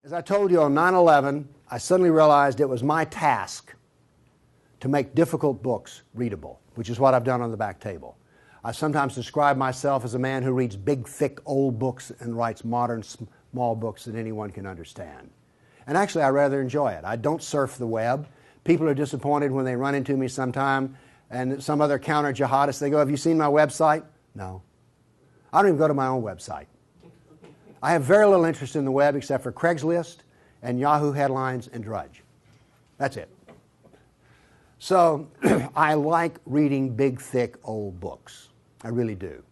As I told you on 9/11, I suddenly realized it was my task to make difficult books readable, which is what I've done on the back table. I sometimes describe myself as a man who reads big, thick, old books and writes modern, small books that anyone can understand. And actually, I rather enjoy it. I don't surf the web. People are disappointed when they run into me sometime and some other counter-jihadist, they go, "Have you seen my website?" No. I don't even go to my own website. I have very little interest in the web except for Craigslist and Yahoo headlines and Drudge. That's it. So I like reading big, thick, old books. I really do.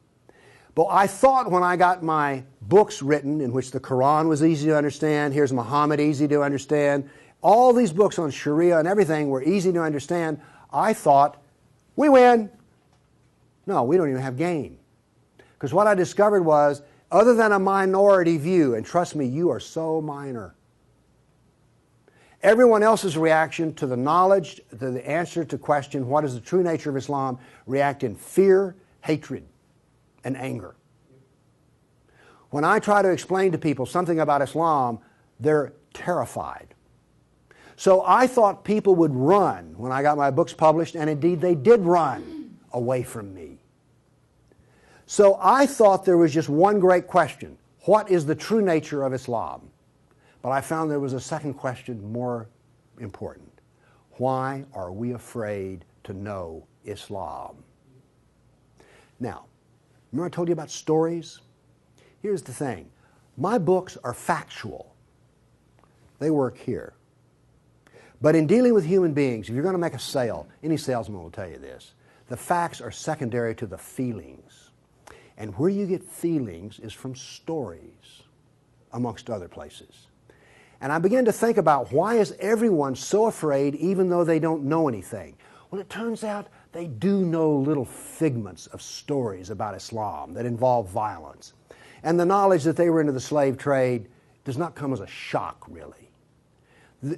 But I thought when I got my books written in which the Quran was easy to understand, here's Muhammad easy to understand, all these books on Sharia and everything were easy to understand, I thought, we win. No, we don't even have game. Because what I discovered was, other than a minority view, and trust me, you are so minor, everyone else's reaction to the knowledge, to the answer to question, what is the true nature of Islam, react in fear, hatred, and anger. When I try to explain to people something about Islam, they're terrified. So I thought people would run when I got my books published, and indeed they did run away from me. So I thought there was just one great question. What is the true nature of Islam? But I found there was a second question more important. Why are we afraid to know Islam? Now, remember I told you about stories? Here's the thing. My books are factual. They work here. But in dealing with human beings, if you're going to make a sale, any salesman will tell you this, the facts are secondary to the feelings. And where you get feelings is from stories, amongst other places. And I began to think about, why is everyone so afraid even though they don't know anything? Well, it turns out they do know little figments of stories about Islam that involve violence. And the knowledge that they were into the slave trade does not come as a shock, really.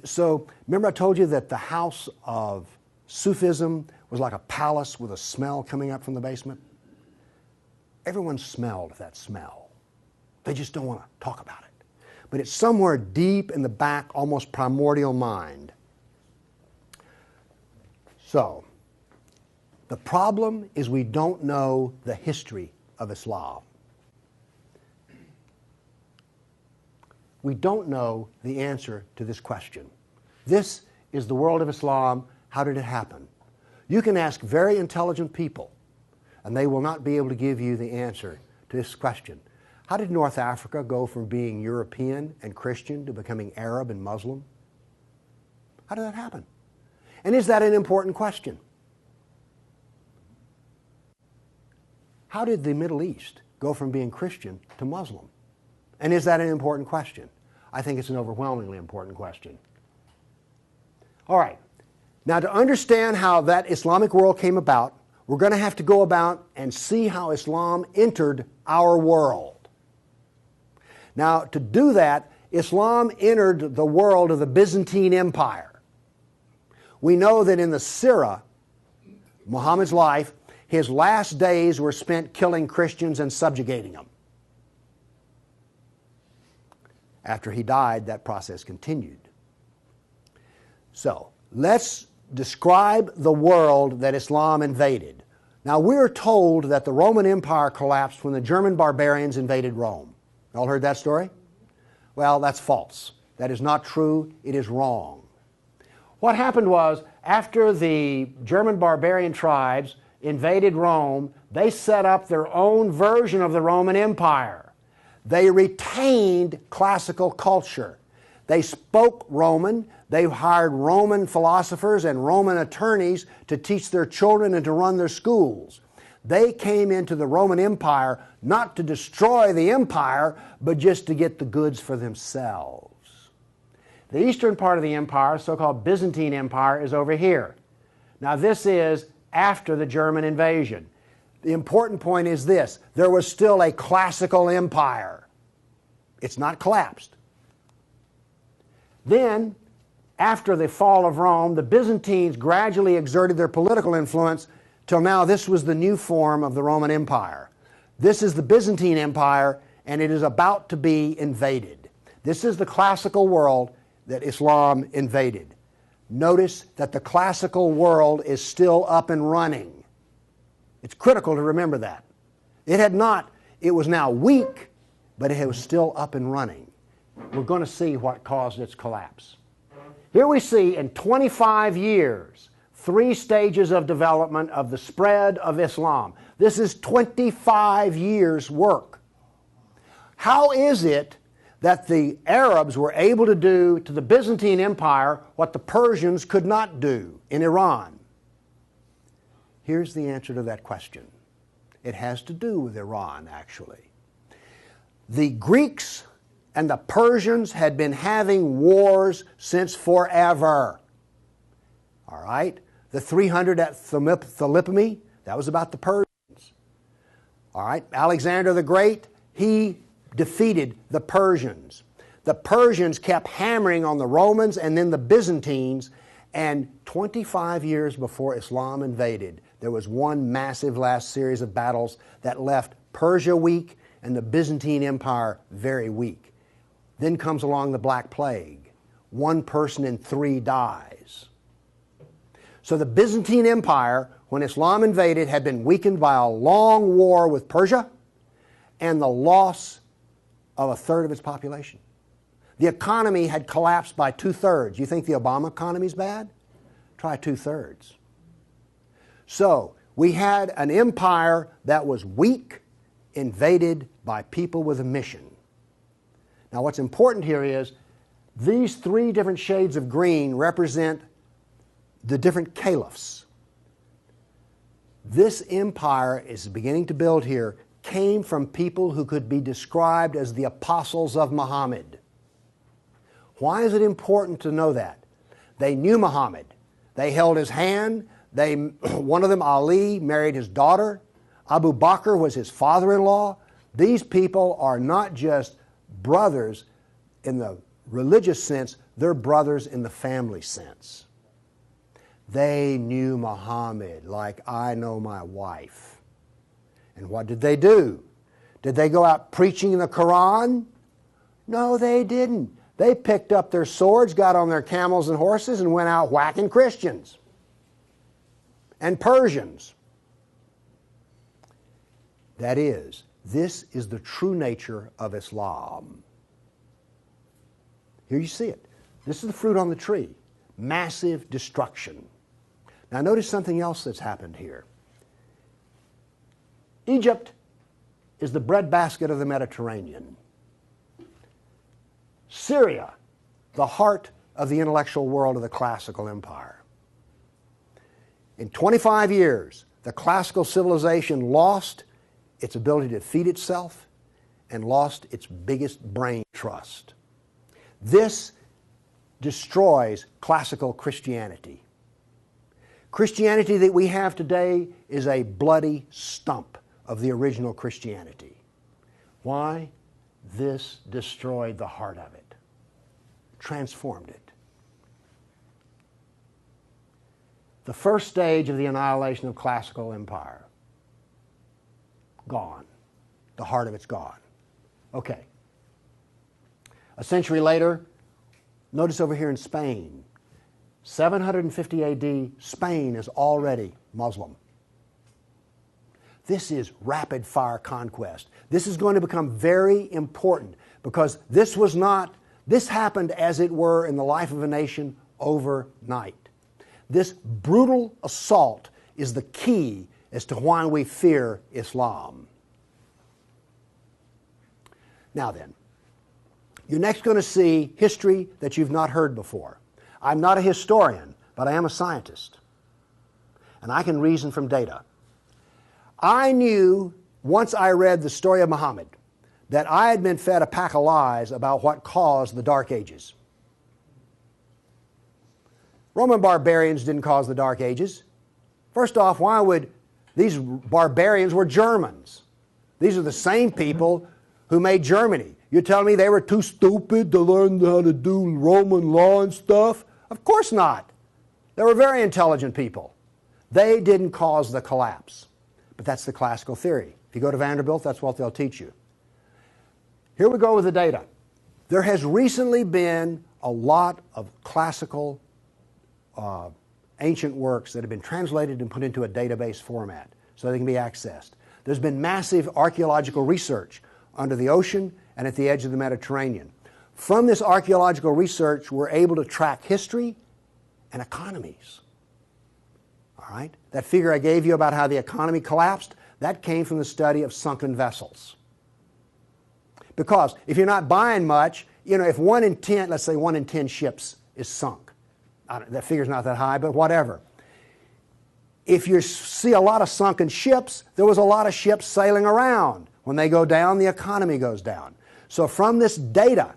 So, remember I told you that the house of Sufism was like a palace with a smell coming up from the basement? Everyone smelled that smell. They just don't want to talk about it. But it's somewhere deep in the back, almost primordial mind. So, the problem is we don't know the history of Islam. We don't know the answer to this question. This is the world of Islam. How did it happen? You can ask very intelligent people, and they will not be able to give you the answer to this question. How did North Africa go from being European and Christian to becoming Arab and Muslim? How did that happen? And is that an important question? How did the Middle East go from being Christian to Muslim? And is that an important question? I think it's an overwhelmingly important question. All right. Now, to understand how that Islamic world came about, we're going to have to go about and see how Islam entered our world. Now, to do that, Islam entered the world of the Byzantine Empire. We know that in the Sirah, Muhammad's life, his last days were spent killing Christians and subjugating them. After he died, that process continued. So, let's describe the world that Islam invaded. Now, we're told that the Roman Empire collapsed when the German barbarians invaded Rome. Y'all heard that story? Well, that's false. That is not true. It is wrong. What happened was, after the German barbarian tribes invaded Rome, they set up their own version of the Roman Empire. They retained classical culture. They spoke Roman. They hired Roman philosophers and Roman attorneys to teach their children and to run their schools. They came into the Roman Empire not to destroy the empire, but just to get the goods for themselves. The eastern part of the empire, so-called Byzantine Empire, is over here. Now, this is after the German invasion. The important point is this: there was still a classical empire. It's not collapsed. Then, after the fall of Rome, the Byzantines gradually exerted their political influence till now this was the new form of the Roman Empire. This is the Byzantine Empire, and it is about to be invaded. This is the classical world that Islam invaded. Notice that the classical world is still up and running. It's critical to remember that. It was now weak, but it was still up and running. We're going to see what caused its collapse. Here we see in 25 years, 3 stages of development of the spread of Islam. This is 25 years' work. How is it that the Arabs were able to do to the Byzantine Empire what the Persians could not do in Iran? Here's the answer to that question. It has to do with Iran, actually. The Greeks and the Persians had been having wars since forever. All right? The 300 at Thermopylae, that was about the Persians. All right? Alexander the Great, he defeated the Persians. The Persians kept hammering on the Romans and then the Byzantines, and 25 years before Islam invaded, there was one massive last series of battles that left Persia weak and the Byzantine Empire very weak. Then comes along the Black Plague. 1 person in 3 dies. So the Byzantine Empire, when Islam invaded, had been weakened by a long war with Persia and the loss of 1/3 of its population. The economy had collapsed by 2/3. You think the Obama economy is bad? Try 2/3. So we had an empire that was weak, invaded by people with a mission. Now what's important here is these 3 different shades of green represent the different caliphs. This empire is beginning to build here came from people who could be described as the apostles of Muhammad. Why is it important to know that? They knew Muhammad. They held his hand. One of them, Ali, married his daughter. Abu Bakr was his father-in-law. These people are not just brothers in the religious sense, they're brothers in the family sense. They knew Muhammad like I know my wife. And what did they do? Did they go out preaching the Quran? No, they didn't. They picked up their swords, got on their camels and horses, and went out whacking Christians and Persians. That is, this is the true nature of Islam. Here you see it. This is the fruit on the tree. Massive destruction. Now notice something else that's happened here. Egypt is the breadbasket of the Mediterranean. Syria, the heart of the intellectual world of the classical empire. In 25 years, the classical civilization lost its ability to feed itself and lost its biggest brain trust. This destroys classical Christianity. Christianity that we have today is a bloody stump of the original Christianity. Why? This destroyed the heart of it, transformed it. The first stage of the annihilation of classical empire, gone. The heart of it's gone. Okay. A century later, notice over here in Spain, 750 AD, Spain is already Muslim. This is rapid fire conquest. This is going to become very important because this happened as it were in the life of a nation overnight. This brutal assault is the key as to why we fear Islam. Now then, you're next going to see history that you've not heard before. I'm not a historian, but I am a scientist. And I can reason from data. I knew, once I read the story of Muhammad, that I had been fed a pack of lies about what caused the Dark Ages. Roman barbarians didn't cause the Dark Ages. First off, why would these barbarians were Germans? These are the same people who made Germany. You're telling me they were too stupid to learn how to do Roman law and stuff? Of course not. They were very intelligent people. They didn't cause the collapse. But that's the classical theory. If you go to Vanderbilt, that's what they'll teach you. Here we go with the data. There has recently been a lot of classical ancient works that have been translated and put into a database format so they can be accessed. There's been massive archaeological research under the ocean and at the edge of the Mediterranean. From this archaeological research, we're able to track history and economies. All right? That figure I gave you about how the economy collapsed, that came from the study of sunken vessels. Because if you're not buying much, you know, if 1 in 10, let's say 1 in 10 ships is sunk, that figure's not that high, but whatever. If you see a lot of sunken ships, there was a lot of ships sailing around. When they go down, the economy goes down. So from this data,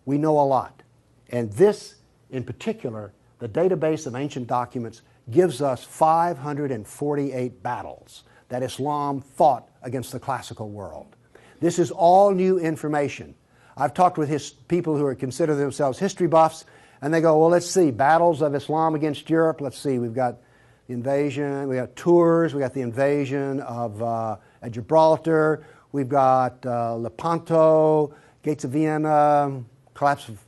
we know a lot. And this, in particular, the database of ancient documents, gives us 548 battles that Islam fought against the classical world. This is all new information. I've talked with people who consider themselves history buffs, and they go, well, let's see, battles of Islam against Europe. Let's see, we've got the invasion, we got Tours, we got the invasion of at Gibraltar, we've got Lepanto, Gates of Vienna, collapse of...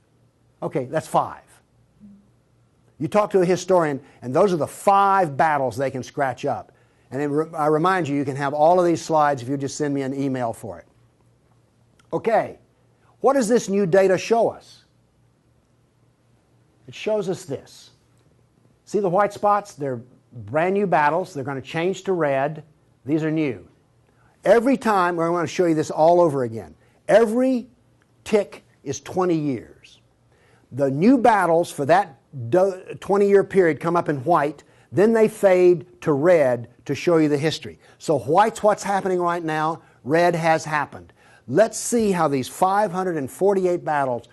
Okay, that's 5. You talk to a historian, and those are the 5 battles they can scratch up. And then I remind you, you can have all of these slides if you just send me an email for it. Okay, what does this new data show us? It shows us this. See the white spots? They're brand new battles. They're going to change to red. These are new. Every time, I want to show you this all over again. Every tick is 20 years. The new battles for that 20-year period come up in white, then they fade to red to show you the history. So white's what's happening right now, red has happened. Let's see how these 548 battles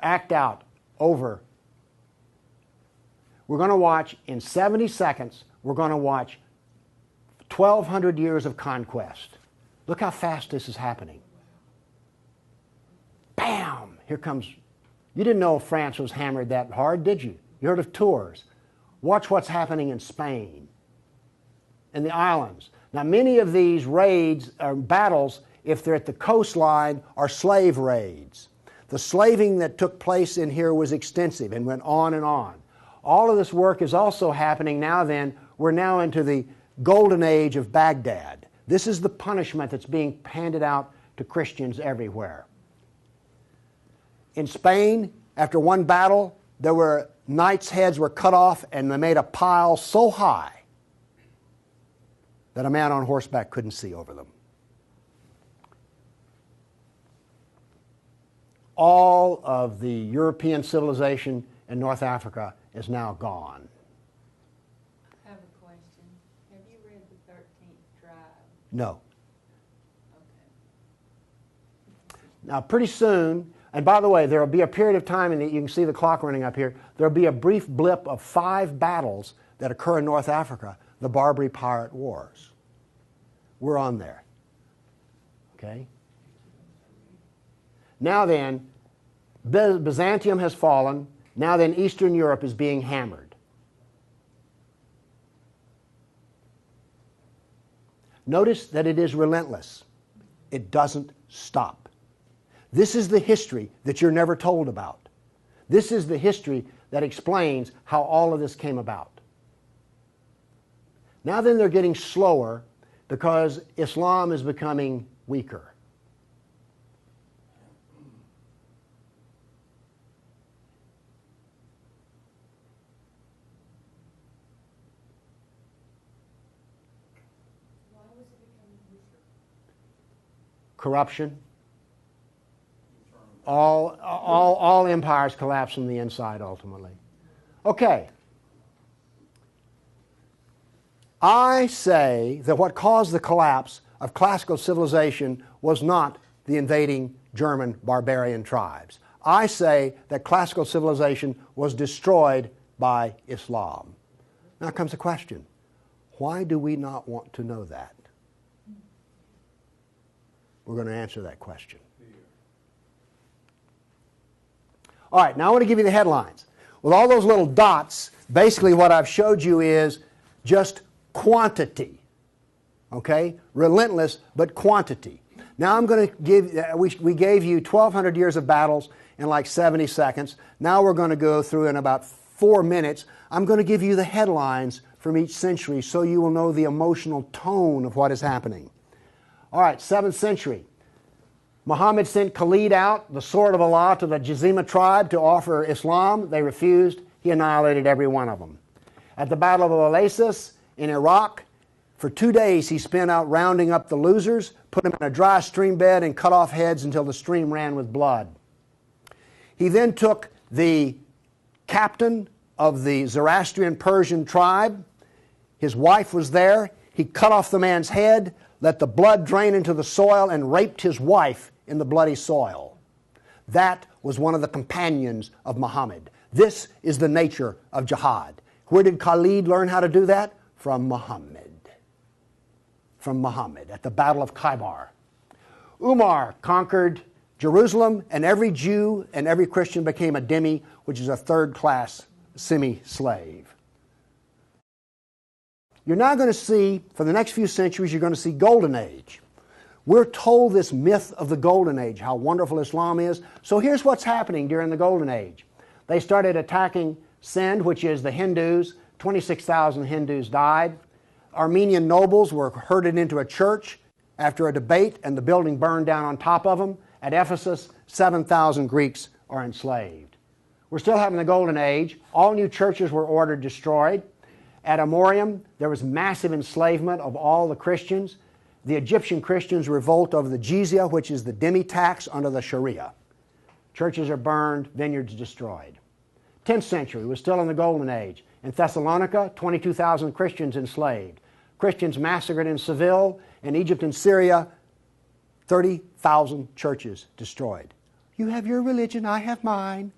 act out over. We're going to watch, in 70 seconds, we're going to watch 1,200 years of conquest. Look how fast this is happening. Bam! Here comes... You didn't know France was hammered that hard, did you? You heard of Tours. Watch what's happening in Spain, in the islands. Now, many of these raids or battles, if they're at the coastline, are slave raids. The slaving that took place in here was extensive and went on and on. All of this work is also happening now then. We're now into the golden age of Baghdad. This is the punishment that's being handed out to Christians everywhere. In Spain, after one battle, there were knights' heads were cut off and they made a pile so high that a man on horseback couldn't see over them. All of the European civilization in North Africa is now gone. I have a question. Have you read the 13th tribe? No. Okay. Now, pretty soon, and by the way, there will be a period of time, and you can see the clock running up here, there will be a brief blip of 5 battles that occur in North Africa, the Barbary Pirate Wars. We're on there. Okay? Now then, Byzantium has fallen. Now then, Eastern Europe is being hammered. Notice that it is relentless. It doesn't stop. This is the history that you're never told about. This is the history that explains how all of this came about. Now then, they're getting slower because Islam is becoming weaker. Why was it becoming weaker? Corruption. All empires collapse from the inside ultimately. Okay. I say that what caused the collapse of classical civilization was not the invading German barbarian tribes. I say that classical civilization was destroyed by Islam. Now comes the question, why do we not want to know that? We're going to answer that question. All right, now I want to give you the headlines. With all those little dots, basically what I've showed you is just quantity. Okay? Relentless, but quantity. Now I'm going to give, we gave you 1,200 years of battles in like 70 seconds. Now we're going to go through in about 4 minutes. I'm going to give you the headlines from each century so you will know the emotional tone of what is happening. All right, 7th century. Muhammad sent Khalid out, the sword of Allah, to the Jazima tribe to offer Islam. They refused. He annihilated every one of them. At the Battle of Oasis in Iraq, for 2 days he spent out rounding up the losers, put them in a dry stream bed, and cut off heads until the stream ran with blood. He then took the captain of the Zoroastrian Persian tribe. His wife was there. He cut off the man's head, let the blood drain into the soil, and raped his wife in the bloody soil. That was one of the companions of Muhammad. This is the nature of jihad. Where did Khalid learn how to do that? From Muhammad. From Muhammad at the Battle of Khaybar. Umar conquered Jerusalem, and every Jew and every Christian became a dhimmi, which is a third-class semi-slave. You're now going to see, for the next few centuries, you're going to see Golden Age. We're told this myth of the Golden Age, how wonderful Islam is. So here's what's happening during the Golden Age. They started attacking Sind, which is the Hindus. 26,000 Hindus died. Armenian nobles were herded into a church after a debate, and the building burned down on top of them. At Ephesus, 7,000 Greeks are enslaved. We're still having the Golden Age. All new churches were ordered destroyed. At Amorium, there was massive enslavement of all the Christians. The Egyptian Christians revolt over the jizya, which is the dhimmi tax under the Sharia. Churches are burned, vineyards destroyed. 10th century was still in the Golden Age. In Thessalonica, 22,000 Christians enslaved. Christians massacred in Seville. In Egypt and Syria, 30,000 churches destroyed. You have your religion, I have mine.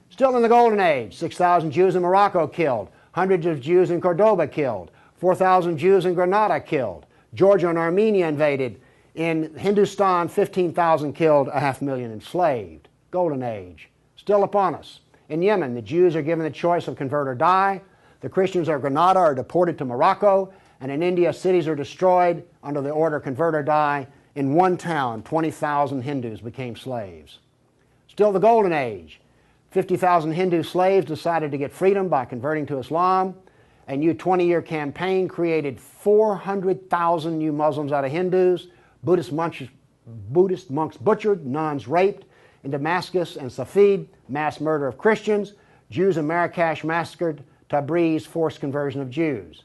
Still in the Golden Age, 6,000 Jews in Morocco killed. Hundreds of Jews in Cordoba killed. 4,000 Jews in Granada killed. Georgia and Armenia invaded. In Hindustan, 15,000 killed, 500,000 enslaved. Golden Age. Still upon us. In Yemen, the Jews are given the choice of convert or die. The Christians of Granada are deported to Morocco. And in India, cities are destroyed under the order convert or die. In one town, 20,000 Hindus became slaves. Still the Golden Age. 50,000 Hindu slaves decided to get freedom by converting to Islam. A new 20-year campaign created 400,000 new Muslims out of Hindus. Buddhist monks butchered, nuns raped. In Damascus and Safed, mass murder of Christians. Jews in Marrakesh massacred. Tabriz, forced conversion of Jews.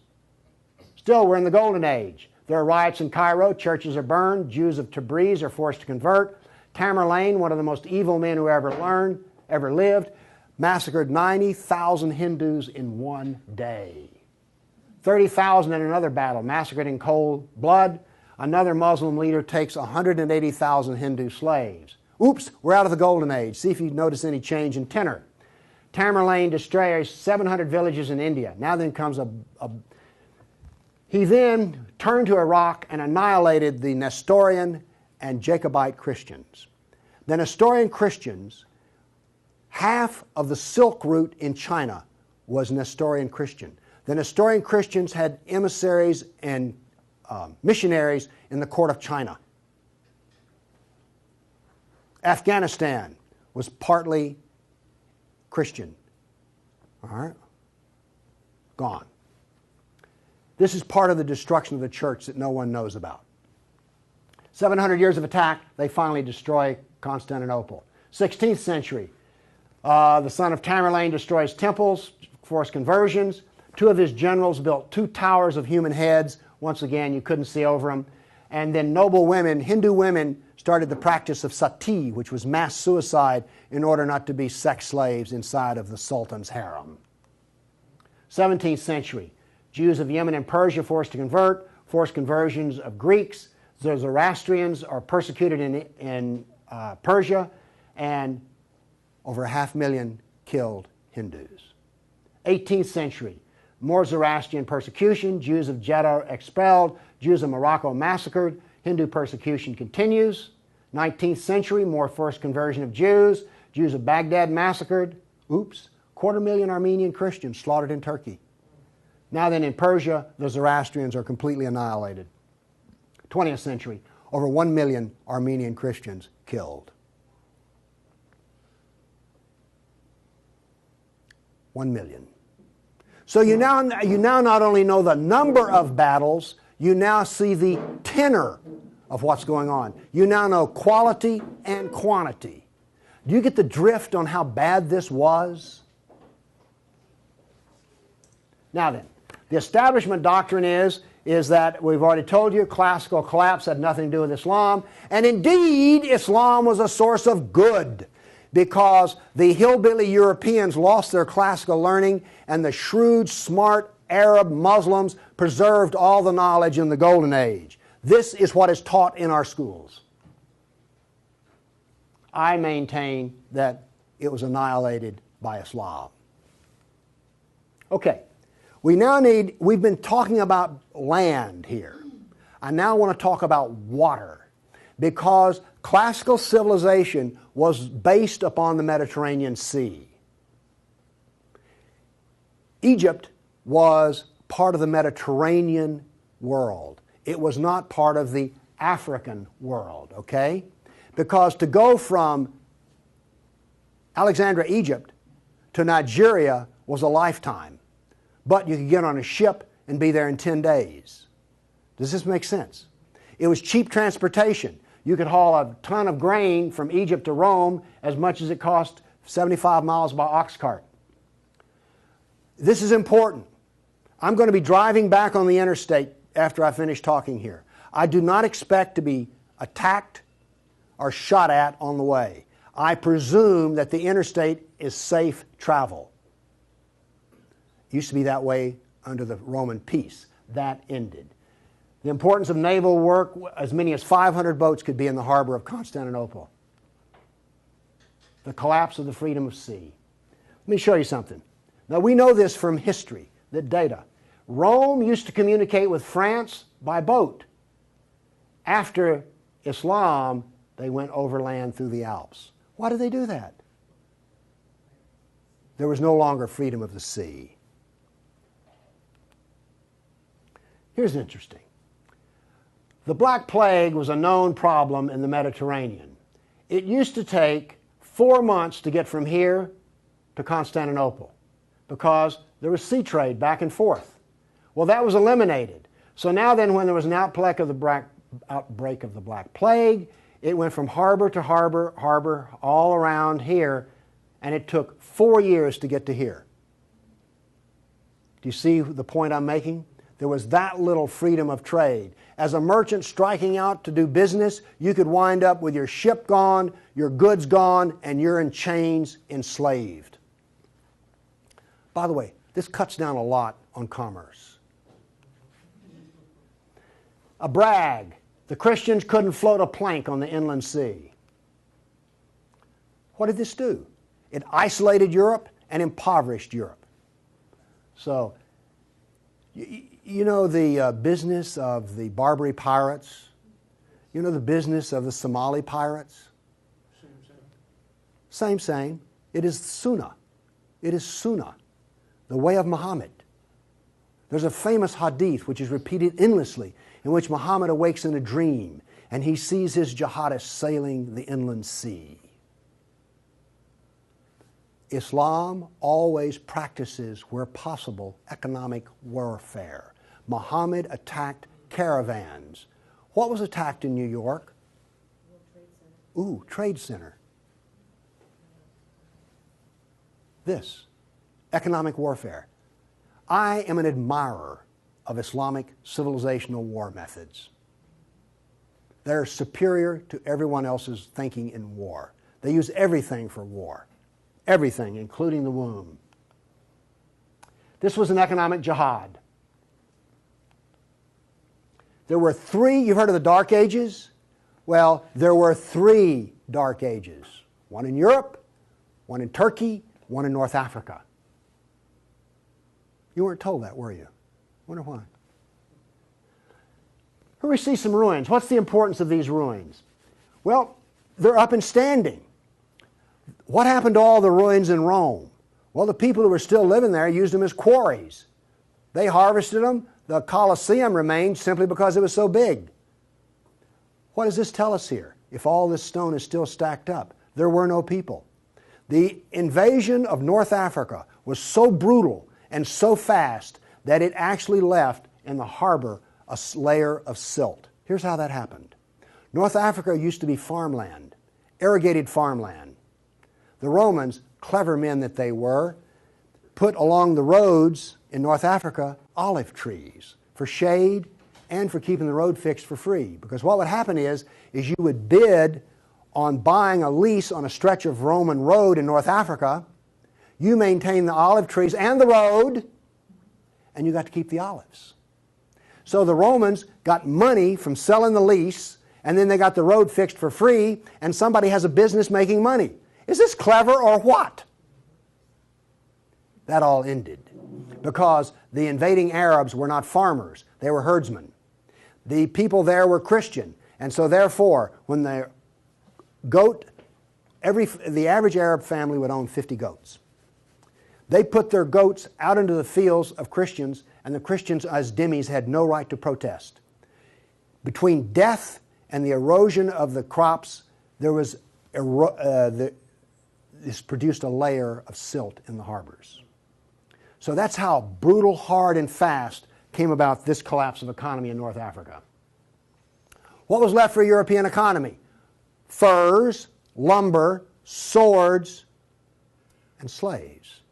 Still, we're in the Golden Age. There are riots in Cairo. Churches are burned. Jews of Tabriz are forced to convert. Tamerlane, one of the most evil men who ever lived, massacred 90,000 Hindus in one day. 30,000 in another battle, massacred in cold blood. Another Muslim leader takes 180,000 Hindu slaves. Oops, we're out of the Golden Age. See if you notice any change in tenor. Tamerlane destroys 700 villages in India. Now then comes He then turned to Iraq and annihilated the Nestorian and Jacobite Christians. The Nestorian Christians, half of the Silk Route in China was Nestorian Christian. The Nestorian Christians had emissaries and missionaries in the court of China. Afghanistan was partly Christian. All right? Gone. This is part of the destruction of the church that no one knows about. 700 years of attack, they finally destroy Constantinople. 16th century, the son of Tamerlane destroys temples, forced conversions. Two of his generals built 2 towers of human heads. Once again, you couldn't see over them. And then noble women, Hindu women, started the practice of sati, which was mass suicide in order not to be sex slaves inside of the Sultan's harem. 17th century, Jews of Yemen and Persia forced to convert, forced conversions of Greeks. The Zoroastrians are persecuted in Persia, and over 500,000 killed Hindus. 18th century, more Zoroastrian persecution, Jews of Jeddah expelled, Jews of Morocco massacred, Hindu persecution continues. 19th century, more forced conversion of Jews, Jews of Baghdad massacred. Oops, 250,000 Armenian Christians slaughtered in Turkey. Now then, in Persia, the Zoroastrians are completely annihilated. 20th century, over 1 million Armenian Christians killed. 1 million. So you now not only know the number of battles, you now see the tenor of what's going on. You now know quality and quantity. Do you get the drift on how bad this was? Now then, the establishment doctrine is that we've already told you classical collapse had nothing to do with Islam, and indeed Islam was a source of good, because the hillbilly Europeans lost their classical learning and the shrewd, smart Arab Muslims preserved all the knowledge in the Golden Age. This is what is taught in our schools. I maintain that it was annihilated by Islam. Okay, we've been talking about land here. I now want to talk about water, because classical civilization was based upon the Mediterranean Sea. Egypt was part of the Mediterranean world. It was not part of the African world, okay? Because to go from Alexandria, Egypt to Nigeria was a lifetime. But you could get on a ship and be there in 10 days. Does this make sense? It was cheap transportation. You could haul a ton of grain from Egypt to Rome as much as it cost 75 miles by ox cart. This is important. I'm going to be driving back on the interstate after I finish talking here. I do not expect to be attacked or shot at on the way. I presume that the interstate is safe travel. It used to be that way under the Roman peace. That ended. The importance of naval work, as many as 500 boats could be in the harbor of Constantinople. The collapse of the freedom of sea. Let me show you something. Now we know this from history, the data. Rome used to communicate with France by boat. After Islam, they went overland through the Alps. Why did they do that? There was no longer freedom of the sea. Here's interesting. The Black Plague was a known problem in the Mediterranean. It used to take 4 months to get from here to Constantinople because there was sea trade back and forth. Well, that was eliminated. So now then, when there was an outbreak of the Black Plague, it went from harbor to harbor, all around here, and it took 4 years to get to here. Do you see the point I'm making? There was that little freedom of trade. As a merchant striking out to do business, you could wind up with your ship gone, your goods gone, and you're in chains, enslaved. By the way, this cuts down a lot on commerce. A brag. The Christians couldn't float a plank on the inland sea. What did this do? It isolated Europe and impoverished Europe. So, you know the business of the Barbary pirates? You know the business of the Somali pirates? Same. It is Sunnah. It is Sunnah, the way of Muhammad. There's a famous hadith which is repeated endlessly, in which Muhammad awakes in a dream and he sees his jihadists sailing the inland sea. Islam always practices, where possible, economic warfare. Muhammad attacked caravans. What was attacked in New York? Ooh, Trade Center. This, economic warfare. I am an admirer of Islamic civilizational war methods. They're superior to everyone else's thinking in war. They use everything for war. Everything, including the womb. This was an economic jihad. There were 3, you've heard of the Dark Ages? Well, there were 3 Dark Ages. One in Europe, one in Turkey, one in North Africa. You weren't told that, were you? Wonder why. Here we see some ruins. What's the importance of these ruins? Well, they're up and standing. What happened to all the ruins in Rome? Well, the people who were still living there used them as quarries. They harvested them. The Colosseum remained simply because it was so big. What does this tell us here? If all this stone is still stacked up, there were no people. The invasion of North Africa was so brutal and so fast that it actually left in the harbor a layer of silt. Here's how that happened. North Africa used to be farmland, irrigated farmland. The Romans, clever men that they were, put along the roads in North Africa olive trees for shade and for keeping the road fixed for free. Because what would happen is you would bid on buying a lease on a stretch of Roman road in North Africa. You maintain the olive trees and the road, and you got to keep the olives. So the Romans got money from selling the lease, and then they got the road fixed for free, and somebody has a business making money. Is this clever or what? That all ended because the invading Arabs were not farmers, they were herdsmen. The people there were Christian, and so therefore, when the average Arab family would own 50 goats. They put their goats out into the fields of Christians, and the Christians as dhimmis had no right to protest. Between death and the erosion of the crops, there was this produced a layer of silt in the harbors. So that's how brutal, hard, and fast came about this collapse of economy in North Africa. What was left for a European economy? Furs, lumber, swords, and slaves.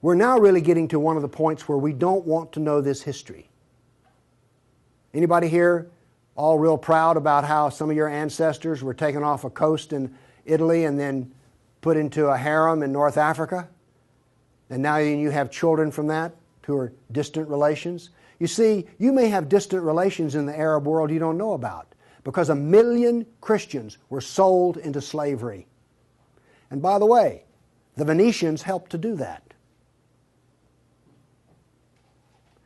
We're now really getting to one of the points where we don't want to know this history. Anybody here all real proud about how some of your ancestors were taken off a coast in Italy and then put into a harem in North Africa? And now you have children from that who are distant relations? You see, you may have distant relations in the Arab world you don't know about because 1 million Christians were sold into slavery. And by the way, the Venetians helped to do that.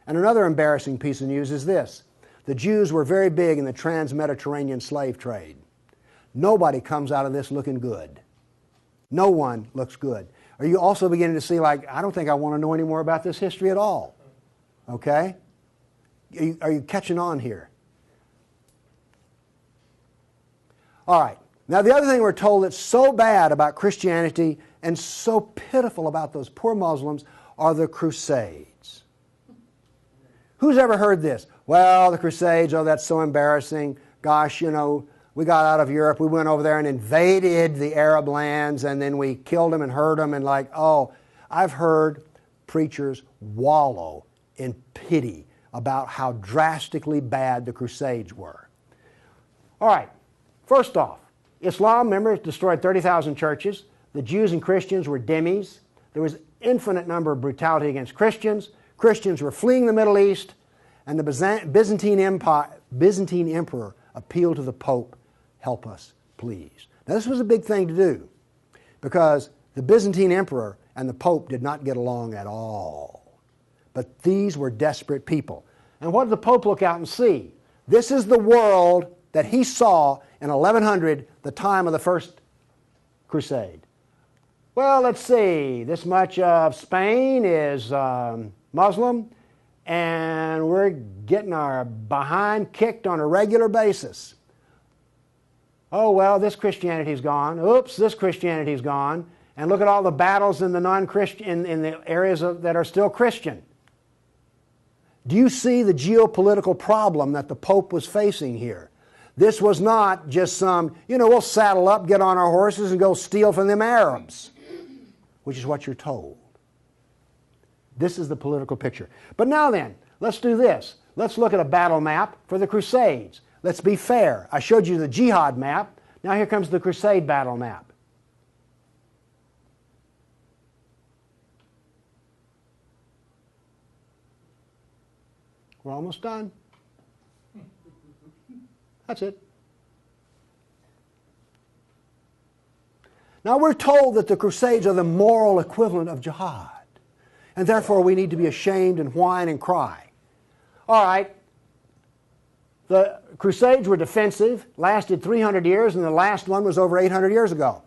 And another embarrassing piece of news is this. The Jews were very big in the trans-Mediterranean slave trade. Nobody comes out of this looking good. No one looks good. Are you also beginning to see, like, I don't think I want to know any more about this history at all? Okay? Are you catching on here? All right. Now, the other thing we're told that's so bad about Christianity and so pitiful about those poor Muslims are the Crusades. Who's ever heard this? Well, the Crusades, oh, that's so embarrassing. Gosh, you know, we got out of Europe, we went over there and invaded the Arab lands, and then we killed them and hurt them, and like, oh, I've heard preachers wallow in pity about how drastically bad the Crusades were. All right, first off, Islam, remember, destroyed 30,000 churches. The Jews and Christians were dhimmis. There was infinite number of brutality against Christians. Christians were fleeing the Middle East, and the Byzantine Emperor appealed to the Pope, help us, please. Now, this was a big thing to do because the Byzantine Emperor and the Pope did not get along at all. But these were desperate people. And what did the Pope look out and see? This is the world that he saw in 1100, the time of the First Crusade. Well, let's see, this much of Spain is Muslim, and we're getting our behind kicked on a regular basis. Oh, well, this Christianity's gone. Oops, this Christianity's gone. And look at all the battles in the non-Christian, in the areas that are still Christian. Do you see the geopolitical problem that the Pope was facing here? This was not just some, we'll saddle up, get on our horses, and go steal from them Arabs, which is what you're told. This is the political picture. But now then, let's do this. Let's look at a battle map for the Crusades. Let's be fair. I showed you the jihad map. Now here comes the Crusade battle map. We're almost done. That's it. Now we're told that the Crusades are the moral equivalent of jihad. And therefore we need to be ashamed and whine and cry. All right. The Crusades were defensive, lasted 300 years, and the last one was over 800 years ago.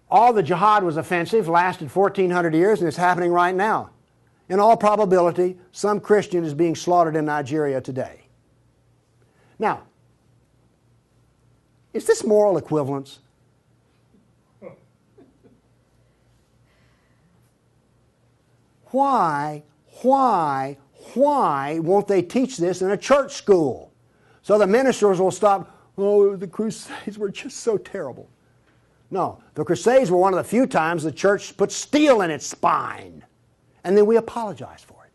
All the jihad was offensive, lasted 1,400 years, and it's happening right now. In all probability, some Christian is being slaughtered in Nigeria today. Now, Is this moral equivalence? Why won't they teach this in a church school? So the ministers will stop, oh, the Crusades were just so terrible. No, the Crusades were one of the few times the church put steel in its spine. And then we apologize for it.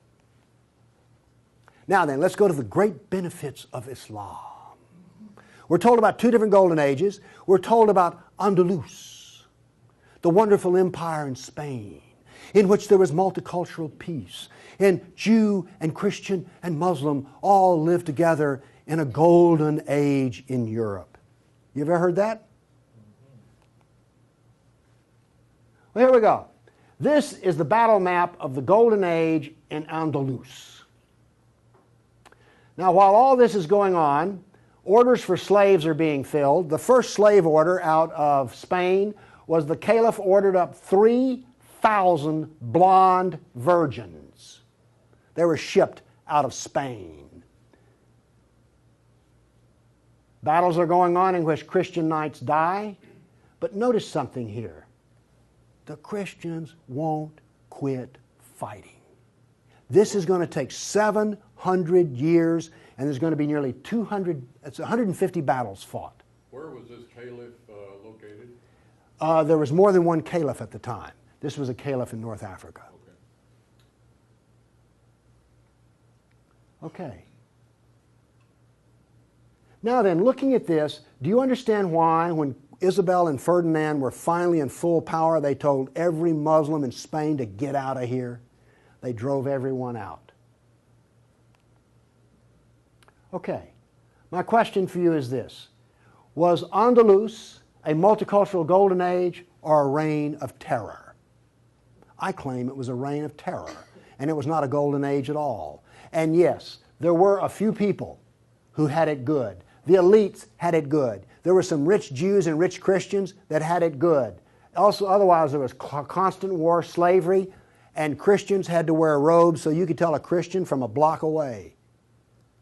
Now then, let's go to the great benefits of Islam. We're told about two different golden ages. We're told about Andalus, the wonderful empire in Spain, in which there was multicultural peace, and Jew and Christian and Muslim all lived together in a golden age in Europe. You ever heard that? Well, here we go. This is the battle map of the golden age in Andalus. Now, while all this is going on, orders for slaves are being filled. The first slave order out of Spain was the Caliph ordered up 3,000 blonde virgins. They were shipped out of Spain. Battles are going on in which Christian knights die. But notice something here. The Christians won't quit fighting. This is going to take 700 years, and there's going to be nearly 150 battles fought. Where was this caliph located? There was more than one caliph at the time. This was a caliph in North Africa. Okay. Now then, looking at this, do you understand why when Isabel and Ferdinand were finally in full power, they told every Muslim in Spain to get out of here? They drove everyone out. Okay, my question for you is this. Was Andalus a multicultural golden age or a reign of terror? I claim it was a reign of terror, and it was not a golden age at all. And yes, there were a few people who had it good. The elites had it good. There were some rich Jews and rich Christians that had it good. Also, otherwise, there was constant war, slavery, and Christians had to wear robes so you could tell a Christian from a block away.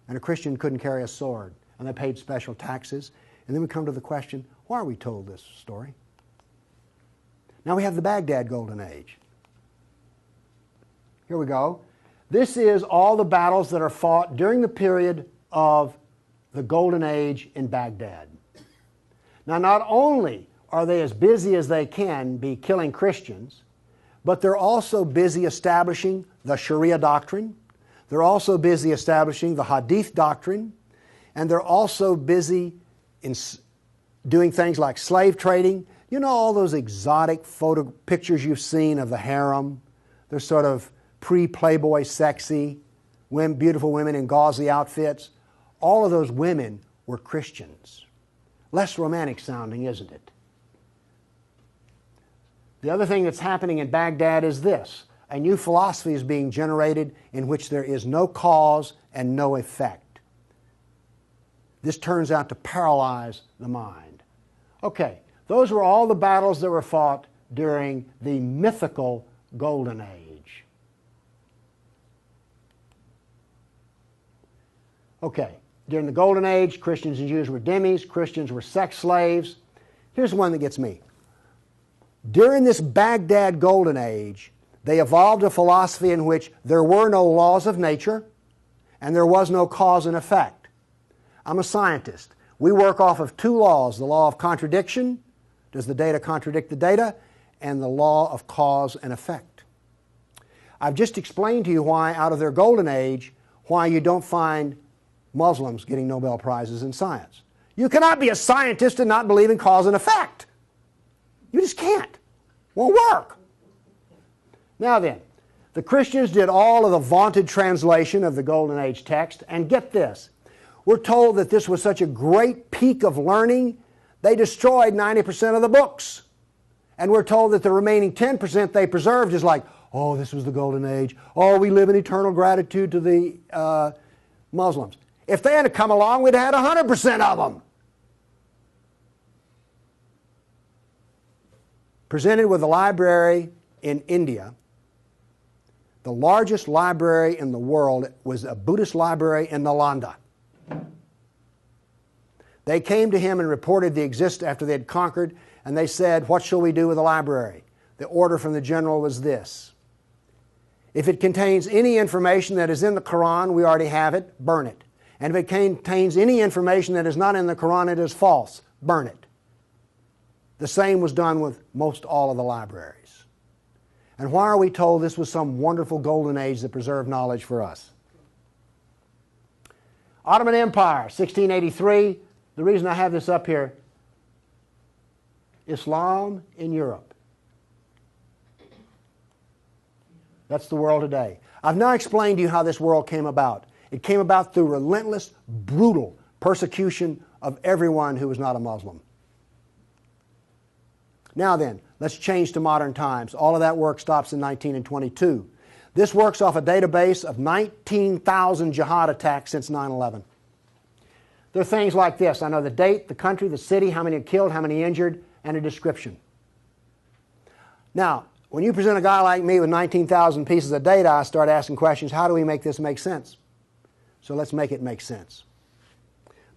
And a Christian couldn't carry a sword, and they paid special taxes. And then we come to the question, why are we told this story? Now we have the Baghdad Golden Age. Here we go. This is all the battles that are fought during the period of the Golden Age in Baghdad. Now, not only are they as busy as they can be killing Christians, but they're also busy establishing the Sharia doctrine. They're also busy establishing the Hadith doctrine. And they're also busy in doing things like slave trading. You know all those exotic photo pictures you've seen of the harem? They're sort of pre-Playboy sexy, beautiful women in gauzy outfits. All of those women were Christians. Less romantic sounding, isn't it? The other thing that's happening in Baghdad is this. A new philosophy is being generated in which there is no cause and no effect. This turns out to paralyze the mind. Okay, those were all the battles that were fought during the mythical Golden Age. Okay, during the Golden Age, Christians and Jews were dhimmis, Christians were sex slaves. Here's one that gets me. During this Baghdad Golden Age, they evolved a philosophy in which there were no laws of nature and there was no cause and effect. I'm a scientist. We work off of two laws, the law of contradiction, does the data contradict the data, and the law of cause and effect. I've just explained to you why, out of their Golden Age, why you don't find Muslims getting Nobel Prizes in science. You cannot be a scientist and not believe in cause and effect. You just can't. Won't work. Now then, the Christians did all of the vaunted translation of the Golden Age text, and get this. We're told that this was such a great peak of learning, they destroyed 90% of the books. And we're told that the remaining 10% they preserved is like, oh, this was the Golden Age. Oh, we live in eternal gratitude to the Muslims. If they had come along, we'd have had 100% of them. Presented with a library in India, the largest library in the world was a Buddhist library in Nalanda. They came to him and reported the existence after they had conquered, and they said, "What shall we do with the library?" The order from the general was this: if it contains any information that is in the Quran, we already have it, burn it. And if it contains any information that is not in the Quran, it is false, burn it. The same was done with most all of the libraries. And why are we told this was some wonderful golden age that preserved knowledge for us? Ottoman Empire, 1683. The reason I have this up here, Islam in Europe. That's the world today. I've now explained to you how this world came about. It came about through relentless, brutal persecution of everyone who was not a Muslim. Now then, let's change to modern times. All of that work stops in 1922. This works off a database of 19,000 jihad attacks since 9/11. There are things like this. I know the date, the country, the city, how many are killed, how many injured, and a description. Now, when you present a guy like me with 19,000 pieces of data, I start asking questions. How do we make this make sense? So let's make it make sense.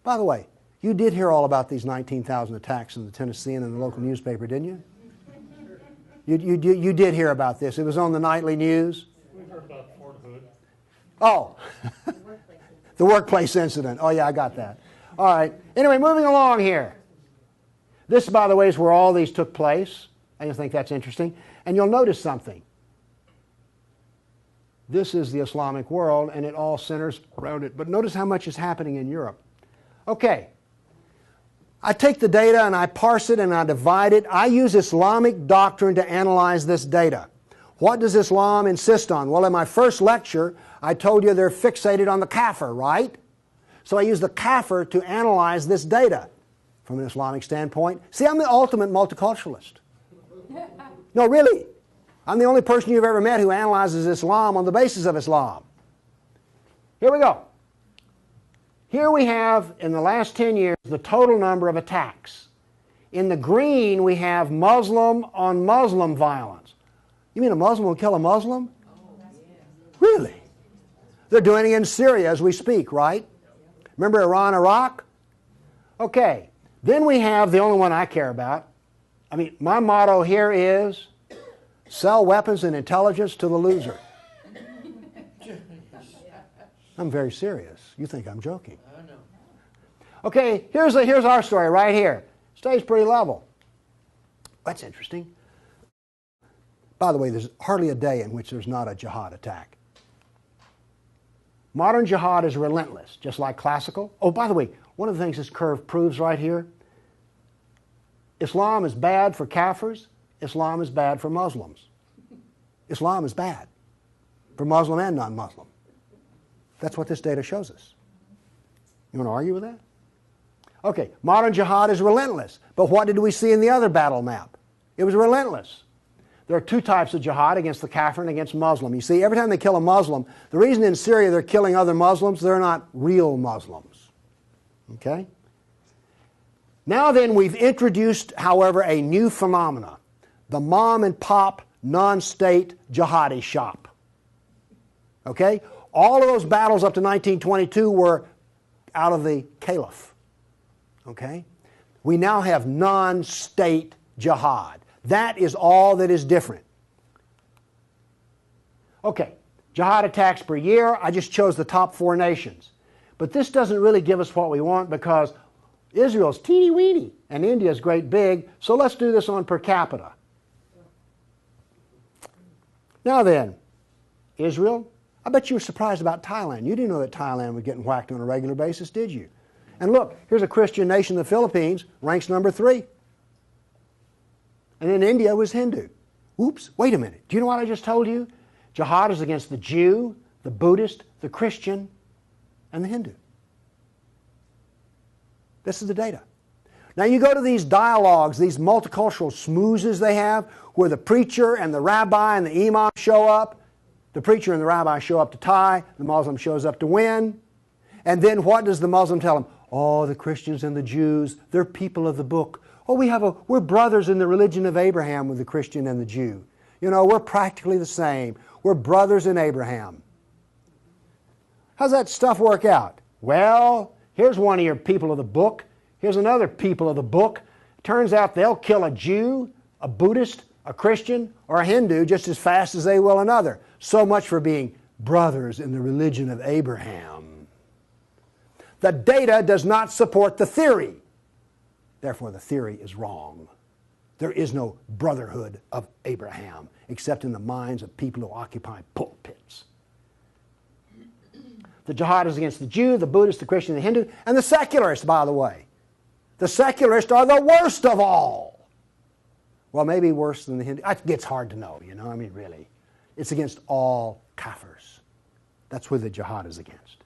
By the way, you did hear all about these 19,000 attacks in the Tennessean and the local newspaper, didn't you? You did hear about this. It was on the nightly news. We heard about Fort Hood. Oh, the workplace incident. Oh, yeah, I got that. All right. Anyway, moving along here. This, by the way, is where all these took place. I just think that's interesting. And you'll notice something. This is the Islamic world, and it all centers around it. But notice how much is happening in Europe. Okay. I take the data and I parse it and I divide it. I use Islamic doctrine to analyze this data. What does Islam insist on? Well, in my first lecture, I told you they're fixated on the kafir, right? So I use the kafir to analyze this data from an Islamic standpoint. See, I'm the ultimate multiculturalist. No, really. I'm the only person you've ever met who analyzes Islam on the basis of Islam. Here we go. Here we have, in the last 10 years, the total number of attacks. In the green, we have Muslim on Muslim violence. You mean a Muslim will kill a Muslim? Really? They're doing it in Syria as we speak, right? Remember Iran, Iraq? Okay. Then we have the only one I care about. I mean, my motto here is sell weapons and intelligence to the loser. I'm very serious. You think I'm joking. I know. Okay, here's our story right here. Stays pretty level. That's interesting. By the way, there's hardly a day in which there's not a jihad attack. Modern jihad is relentless, just like classical. Oh, by the way, one of the things this curve proves right here, Islam is bad for Kafirs, Islam is bad for Muslims. Islam is bad for Muslim and non-Muslim. That's what this data shows us. You want to argue with that? Okay, modern jihad is relentless. But what did we see in the other battle map? It was relentless. There are two types of jihad, against the kafir and against Muslim. You see, every time they kill a Muslim, the reason in Syria they're killing other Muslims, they're not real Muslims. Okay? Now then, we've introduced, however, a new phenomena. The mom and pop non-state jihadi shop. Okay? All of those battles up to 1922 were out of the caliph. Okay? We now have non-state jihad. That is all that is different. Okay, jihad attacks per year. I just chose the top 4 nations. But this doesn't really give us what we want because Israel's teeny weeny and India's great big, so let's do this on per capita. Now then, Israel, I bet you were surprised about Thailand. You didn't know that Thailand was getting whacked on a regular basis, did you? And look, here's a Christian nation, the Philippines, ranks number 3. And then India was Hindu. Oops, wait a minute. Do you know what I just told you? Jihad is against the Jew, the Buddhist, the Christian, and the Hindu. This is the data. Now you go to these dialogues, these multicultural smoozes they have, where the preacher and the rabbi and the imam show up. The preacher and the rabbi show up to tie, the Muslim shows up to win. And then what does the Muslim tell them? Oh, the Christians and the Jews, they're people of the book. Oh, we're brothers in the religion of Abraham with the Christian and the Jew. You know, we're practically the same. We're brothers in Abraham. How's that stuff work out? Well, here's one of your people of the book. Here's another people of the book. Turns out they'll kill a Jew, a Buddhist, a Christian, or a Hindu just as fast as they will another. So much for being brothers in the religion of Abraham. The data does not support the theory. Therefore, the theory is wrong. There is no brotherhood of Abraham except in the minds of people who occupy pulpits. The jihad is against the Jew, the Buddhist, the Christian, the Hindu, and the secularists, by the way. The secularists are the worst of all. Well, maybe worse than the Hindu. It gets hard to know, you know, I mean, really. It's against all kafirs. That's who the jihad is against.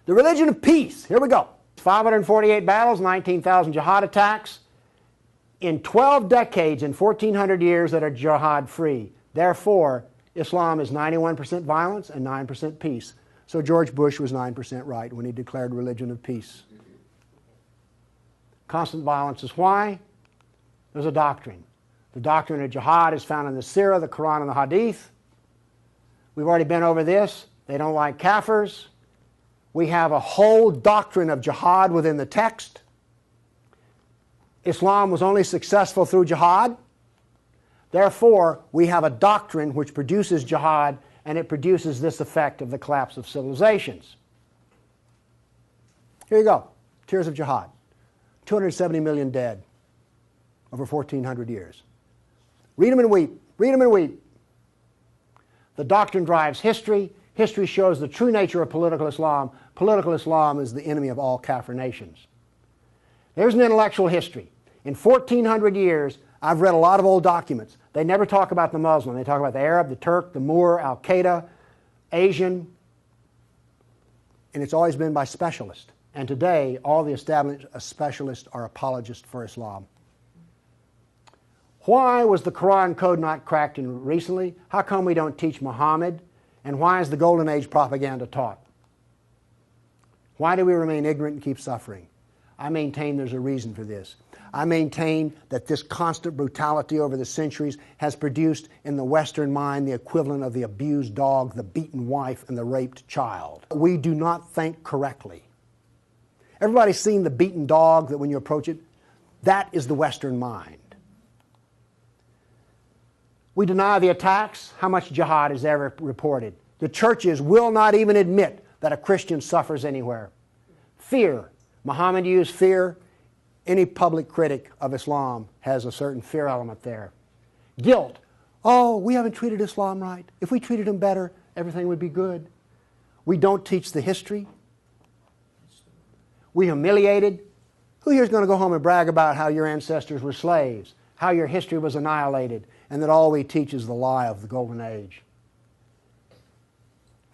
The religion of peace. Here we go. 548 battles, 19,000 jihad attacks. In 12 decades, in 1,400 years that are jihad-free. Therefore, Islam is 91% violence and 9% peace. So George Bush was 9% right when he declared religion of peace. Constant violence is why? There's a doctrine. The doctrine of jihad is found in the Sirah, the Quran, and the Hadith. We've already been over this. They don't like kafirs. We have a whole doctrine of jihad within the text. Islam was only successful through jihad. Therefore, we have a doctrine which produces jihad, and it produces this effect of the collapse of civilizations. Here you go. Tears of jihad. 270 million dead over 1,400 years. Read them and weep. Read them and weep. The doctrine drives history. History shows the true nature of political Islam. Political Islam is the enemy of all Kafir nations. There's an intellectual history. In 1,400 years, I've read a lot of old documents. They never talk about the Muslim. They talk about the Arab, the Turk, the Moor, Al-Qaeda, Asian, and it's always been by specialists. And today, all the established specialists are apologists for Islam. Why was the Quran code not cracked recently? How come we don't teach Muhammad? And why is the Golden Age propaganda taught? Why do we remain ignorant and keep suffering? I maintain there's a reason for this. I maintain that this constant brutality over the centuries has produced in the Western mind the equivalent of the abused dog, the beaten wife, and the raped child. We do not think correctly. Everybody's seen the beaten dog that when you approach it, that is the Western mind. We deny the attacks. How much jihad is ever reported? The churches will not even admit that a Christian suffers anywhere. Fear. Muhammad used fear. Any public critic of Islam has a certain fear element there. Guilt. Oh, we haven't treated Islam right. If we treated him better, everything would be good. We don't teach the history. We humiliated. Who here is going to go home and brag about how your ancestors were slaves, how your history was annihilated, and that all we teach is the lie of the Golden Age?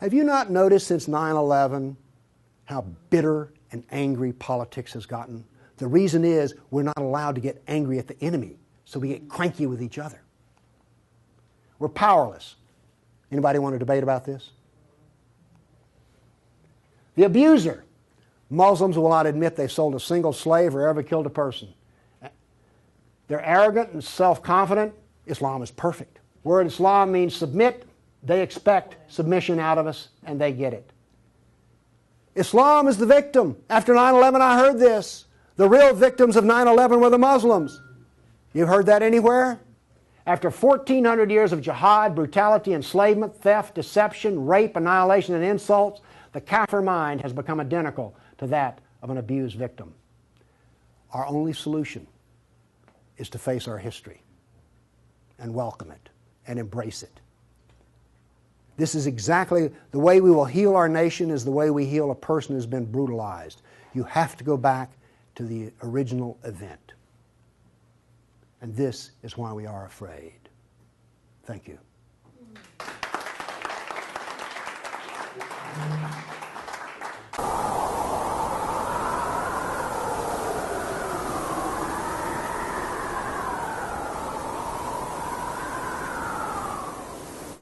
Have you not noticed since 9/11 how bitter and angry politics has gotten? The reason is we're not allowed to get angry at the enemy, so we get cranky with each other. We're powerless. Anybody want to debate about this? The abuser. Muslims will not admit they sold a single slave or ever killed a person. They're arrogant and self-confident. Islam is perfect. Word Islam means submit. They expect submission out of us, and they get it. Islam is the victim. After 9/11, I heard this. The real victims of 9/11 were the Muslims. You've heard that anywhere? After 1,400 years of jihad, brutality, enslavement, theft, deception, rape, annihilation, and insults, the Kafir mind has become identical to that of an abused victim. Our only solution is to face our history and welcome it and embrace it. This is exactly the way we will heal our nation, is the way we heal a person who's been brutalized. You have to go back to the original event. And this is why we are afraid. Thank you.